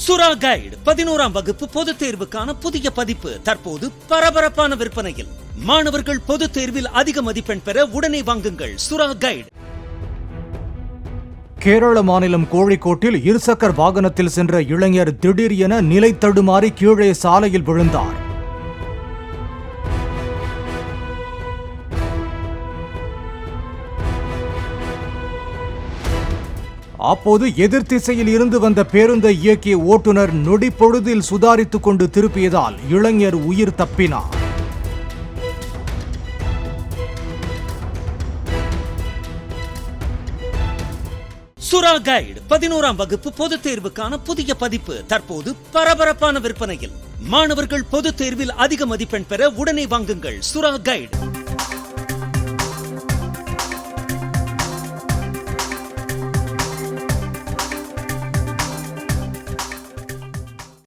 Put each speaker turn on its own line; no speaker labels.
சுறா கைடு 11ஆம் வகுப்பு பொதுத் தேர்வுக்கான புதிய பதிப்பு தற்போது பரபரப்பான விற்பனையில். மாணவர்கள் பொதுத் தேர்வில் அதிக மதிப்பெண் பெற உடனே வாங்குங்கள் சுறா கைடு.
கேரள மாநிலம் கோழிக்கோட்டில் இருசக்கர வாகனத்தில் சென்ற இளைஞர் திடீர் என நிலை தடுமாறி கீழே சாலையில் விழுந்தார். அப்போது எதிர் திசையில் இருந்து வந்த பேருந்தை இயக்கிய ஓட்டுநர் நொடி பொழுதில் சுதாரித்துக் கொண்டு திருப்பியதால் இளைஞர் உயிர் தப்பினார்.
சுறா கைடு 11ஆம் வகுப்பு பொதுத் தேர்வுக்கான புதிய பதிப்பு தற்போது பரபரப்பான விற்பனையில். மாணவர்கள் பொதுத் தேர்வில் அதிக மதிப்பெண் பெற உடனே வாங்குங்கள் சுறா கைடு.